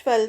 12।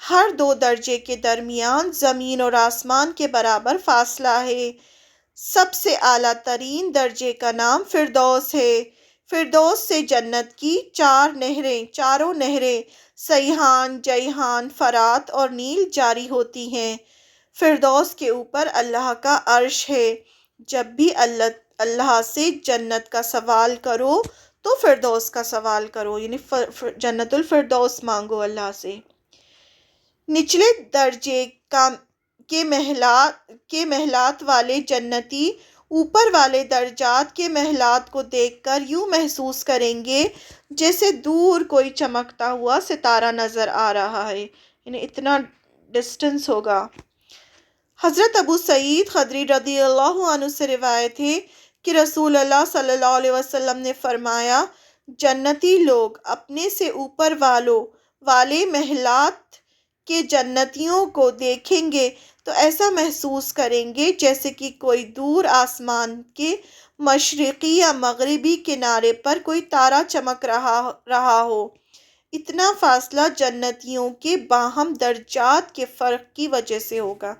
ہر دو درجے کے درمیان زمین اور آسمان کے برابر فاصلہ ہے۔ سب سے اعلیٰ ترین درجے کا نام فردوس ہے۔ فردوس سے جنت کی چاروں نہریں سیحان، جیحان، فرات اور نیل جاری ہوتی ہیں۔ فردوس کے اوپر اللہ کا عرش ہے۔ جب بھی اللہ سے جنت کا سوال کرو تو فردوس کا سوال کرو، یعنی جنت الفردوس مانگو اللہ سے۔ نچلے درجے کے محلات والے جنتی اوپر والے درجات کے محلات کو دیکھ کر یوں محسوس کریں گے جیسے دور کوئی چمکتا ہوا ستارہ نظر آ رہا ہے، یعنی اتنا ڈسٹنس ہوگا۔ حضرت ابو سعید خدری رضی اللہ عنہ سے روایت ہے کہ رسول اللہ صلی اللہ علیہ وسلم نے فرمایا، جنتی لوگ اپنے سے اوپر والے محلات کے جنتیوں کو دیکھیں گے تو ایسا محسوس کریں گے جیسے کہ کوئی دور آسمان کے مشرقی یا مغربی کنارے پر کوئی تارا چمک رہا ہو۔ اتنا فاصلہ جنتیوں کے باہم درجات کے فرق کی وجہ سے ہوگا،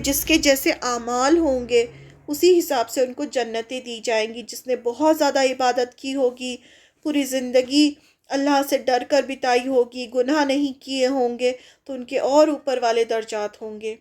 جس کے جیسے اعمال ہوں گے اسی حساب سے ان کو جنتیں دی جائیں گی۔ جس نے بہت زیادہ عبادت کی ہوگی، پوری زندگی اللہ سے ڈر کر بتائی ہوگی، گناہ نہیں کیے ہوں گے، تو ان کے اور اوپر والے درجات ہوں گے۔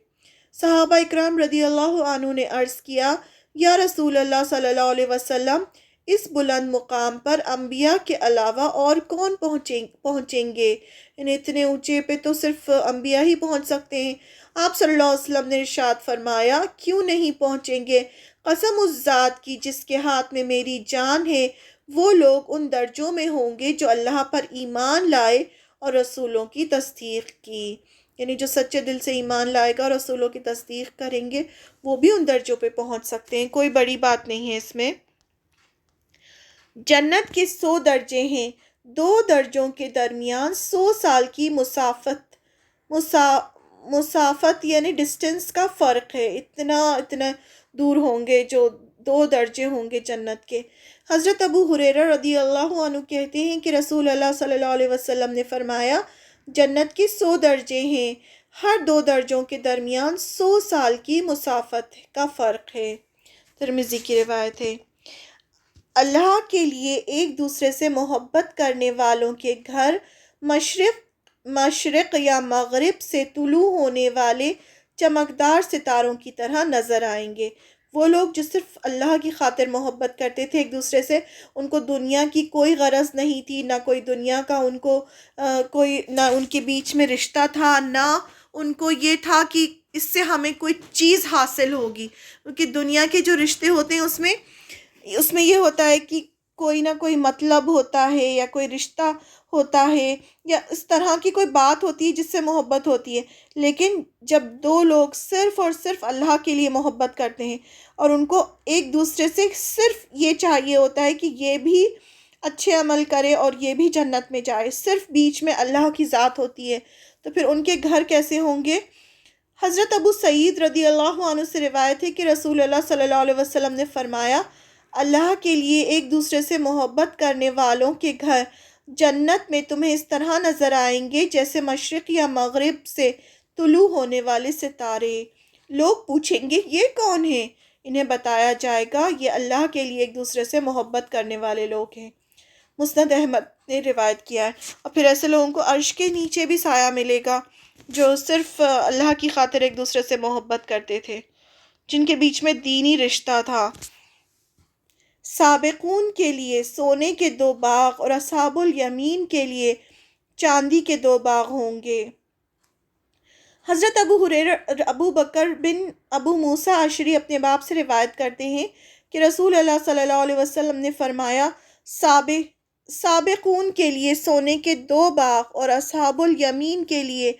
صحابہ اکرام رضی اللہ عنہ نے عرض کیا، یا رسول اللہ صلی اللہ علیہ وسلم، اس بلند مقام پر انبیاء کے علاوہ اور کون پہنچیں گے؟ اتنے اونچے پہ تو صرف انبیاء ہی پہنچ سکتے ہیں۔ آپ صلی اللہ علیہ وسلم نے ارشاد فرمایا، کیوں نہیں پہنچیں گے؟ قسم اس ذات کی جس کے ہاتھ میں میری جان ہے، وہ لوگ ان درجوں میں ہوں گے جو اللہ پر ایمان لائے اور رسولوں کی تصدیق کی، یعنی جو سچے دل سے ایمان لائے گا اور رسولوں کی تصدیق کریں گے وہ بھی ان درجوں پہ پہنچ سکتے ہیں، کوئی بڑی بات نہیں ہے اس میں۔ جنت کے 100 درجے ہیں، 2 درجوں کے درمیان 100 سال کی مسافت یعنی ڈسٹنس کا فرق ہے۔ اتنا دور ہوں گے جو 2 درجے ہوں گے جنت کے۔ حضرت ابو ہریرہ رضی اللہ عنہ کہتے ہیں کہ رسول اللہ صلی اللہ علیہ وسلم نے فرمایا، جنت کے 100 درجے ہیں، ہر 2 درجوں کے درمیان 100 سال کی مسافت کا فرق ہے۔ ترمذی کی روایت ہے۔ اللہ کے لیے ایک دوسرے سے محبت کرنے والوں کے گھر مشرق یا مغرب سے طلوع ہونے والے چمکدار ستاروں کی طرح نظر آئیں گے۔ وہ لوگ جو صرف اللہ کی خاطر محبت کرتے تھے ایک دوسرے سے، ان کو دنیا کی کوئی غرض نہیں تھی، نہ کوئی دنیا کا ان کو نہ ان کے بیچ میں رشتہ تھا، نہ ان کو یہ تھا کہ اس سے ہمیں کوئی چیز حاصل ہوگی، کیونکہ دنیا کے جو رشتے ہوتے ہیں اس میں یہ ہوتا ہے کہ کوئی نہ کوئی مطلب ہوتا ہے یا کوئی رشتہ ہوتا ہے یا اس طرح کی کوئی بات ہوتی ہے جس سے محبت ہوتی ہے۔ لیکن جب 2 لوگ صرف اور صرف اللہ کے لیے محبت کرتے ہیں اور ان کو ایک دوسرے سے صرف یہ چاہیے ہوتا ہے کہ یہ بھی اچھے عمل کرے اور یہ بھی جنت میں جائے، صرف بیچ میں اللہ کی ذات ہوتی ہے، تو پھر ان کے گھر کیسے ہوں گے؟ حضرت ابو سعید رضی اللہ عنہ سے روایت ہے کہ رسول اللہ صلی اللہ علیہ وسلم نے فرمایا، اللہ کے لیے ایک دوسرے سے محبت کرنے والوں کے گھر جنت میں تمہیں اس طرح نظر آئیں گے جیسے مشرق یا مغرب سے طلوع ہونے والے ستارے۔ لوگ پوچھیں گے، یہ کون ہیں؟ انہیں بتایا جائے گا، یہ اللہ کے لیے ایک دوسرے سے محبت کرنے والے لوگ ہیں۔ مسند احمد نے روایت کیا ہے۔ اور پھر ایسے لوگوں کو عرش کے نیچے بھی سایہ ملے گا جو صرف اللہ کی خاطر ایک دوسرے سے محبت کرتے تھے، جن کے بیچ میں دینی رشتہ تھا۔ سابقون کے لیے سونے کے 2 باغ اور اصحاب الیمین کے لیے چاندی کے 2 باغ ہوں گے۔ حضرت ابو بکر بن ابو موسیٰ اشعری اپنے باپ سے روایت کرتے ہیں کہ رسول اللہ صلی اللہ علیہ وسلم نے فرمایا، سابقون کے لیے سونے کے 2 باغ اور اصحاب الیمین کے لیے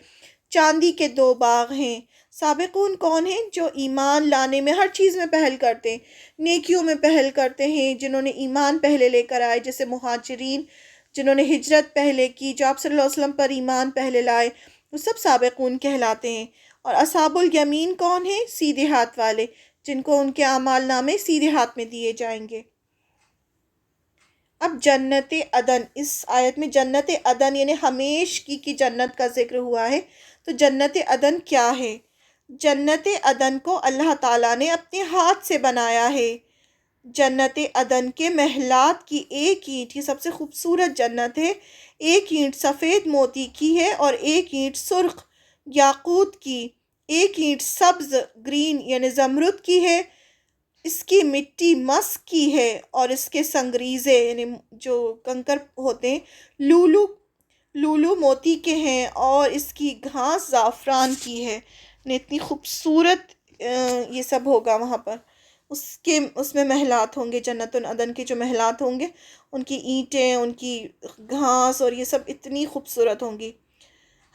چاندی کے 2 باغ ہیں۔ سابقون کون ہیں؟ جو ایمان لانے میں ہر چیز میں پہل کرتے ہیں، نیکیوں میں پہل کرتے ہیں، جنہوں نے ایمان پہلے لے کر آئے، جیسے مہاجرین جنہوں نے ہجرت پہلے کی، جو آپ صلی اللہ علیہ وسلم پر ایمان پہلے لائے، وہ سب سابقون کہلاتے ہیں۔ اور اصحاب الیمین کون ہیں؟ سیدھے ہاتھ والے، جن کو ان کے اعمال نامے سیدھے ہاتھ میں دیے جائیں گے۔ اب جنت عدن، اس آیت میں جنت عدن یعنی ہمیشگی کی جنت کا ذکر ہوا ہے، تو جنت عدن کیا ہے؟ جنت عدن کو اللہ تعالیٰ نے اپنے ہاتھ سے بنایا ہے۔ جنت عدن کے محلات کی ایک اینٹ، یہ سب سے خوبصورت جنت ہے، ایک اینٹ سفید موتی کی ہے اور ایک اینٹ سرخ یاقوت کی، ایک اینٹ سبز گرین یعنی زمرد کی ہے، اس کی مٹی مسک کی ہے اور اس کے سنگریزے یعنی جو کنکر ہوتے ہیں لولو لولو موتی کے ہیں، اور اس کی گھاس زعفران کی ہے۔ یعنی اتنی خوبصورت یہ سب ہوگا وہاں پر، اس میں محلات ہوں گے، جنت العدن کے جو محلات ہوں گے ان کی اینٹیں، ان کی گھاس اور یہ سب اتنی خوبصورت ہوں گی۔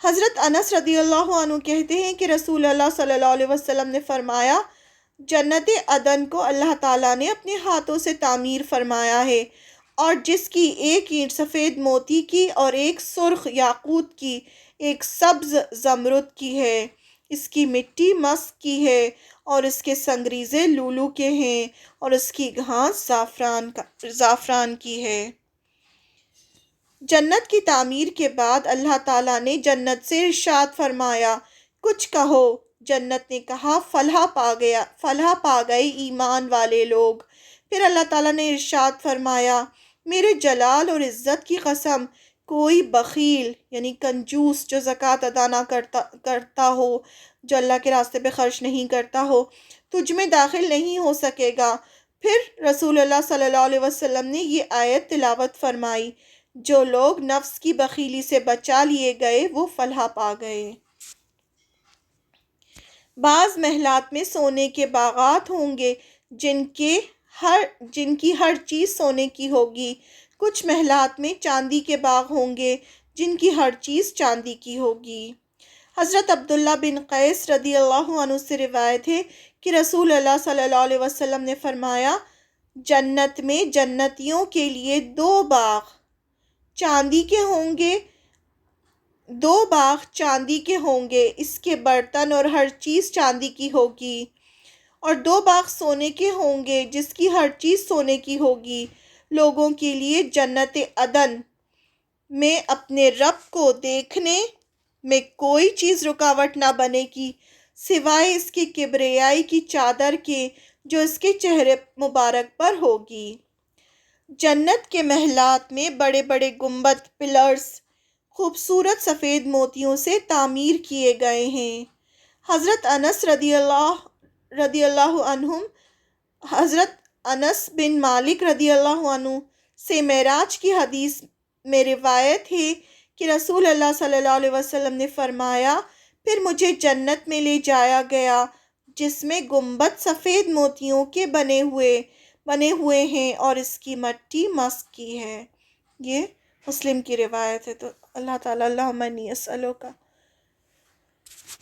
حضرت انس رضی اللہ عنہ کہتے ہیں کہ رسول اللہ صلی اللہ علیہ وسلم نے فرمایا، جنت عدن کو اللہ تعالیٰ نے اپنے ہاتھوں سے تعمیر فرمایا ہے، اور جس کی ایک اینٹ سفید موتی کی اور ایک سرخ یاقوت کی، ایک سبز زمرد کی ہے، اس کی مٹی مسک کی ہے اور اس کے سنگریزے لولو کے ہیں، اور اس کی گھاس زعفران کی ہے۔ جنت کی تعمیر کے بعد اللہ تعالیٰ نے جنت سے ارشاد فرمایا، کچھ کہو۔ جنت نے کہا، فلاح پا گئے ایمان والے لوگ۔ پھر اللہ تعالیٰ نے ارشاد فرمایا، میرے جلال اور عزت کی قسم، کوئی بخیل یعنی کنجوس جو زکوٰۃ ادا نہ کرتا ہو، جو اللہ کے راستے پہ خرچ نہیں کرتا ہو، تجھ میں داخل نہیں ہو سکے گا۔ پھر رسول اللہ صلی اللہ علیہ وسلم نے یہ آیت تلاوت فرمائی، جو لوگ نفس کی بخیلی سے بچا لیے گئے وہ فلاح پا گئے۔ بعض محلات میں سونے کے باغات ہوں گے جن کی ہر چیز سونے کی ہوگی، کچھ محلات میں چاندی کے باغ ہوں گے جن کی ہر چیز چاندی کی ہوگی۔ حضرت عبداللہ بن قیس رضی اللہ عنہ سے روایت ہے کہ رسول اللہ صلی اللہ علیہ وسلم نے فرمایا، جنت میں جنتیوں کے لیے دو باغ چاندی کے ہوں گے، اس کے برتن اور ہر چیز چاندی کی ہوگی، اور دو باغ سونے کے ہوں گے جس کی ہر چیز سونے کی ہوگی۔ لوگوں کے لیے جنت عدن میں اپنے رب کو دیکھنے میں کوئی چیز رکاوٹ نہ بنے گی سوائے اس کی کبریائی کی چادر کے جو اس کے چہرے مبارک پر ہوگی۔ جنت کے محلات میں بڑے بڑے گنبد پلرز خوبصورت سفید موتیوں سے تعمیر کیے گئے ہیں۔ حضرت انس بن مالک رضی اللہ عنہ سے معراج کی حدیث میں روایت ہے کہ رسول اللہ صلی اللہ علیہ وسلم نے فرمایا، پھر مجھے جنت میں لے جایا گیا جس میں گنبد سفید موتیوں کے بنے ہوئے ہیں اور اس کی مٹی مسک کی ہے۔ یہ مسلم کی روایت ہے۔ تو اللہ تعالیٰ اللہم انی اسألک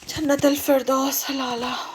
جنت الفردوس العلیٰ۔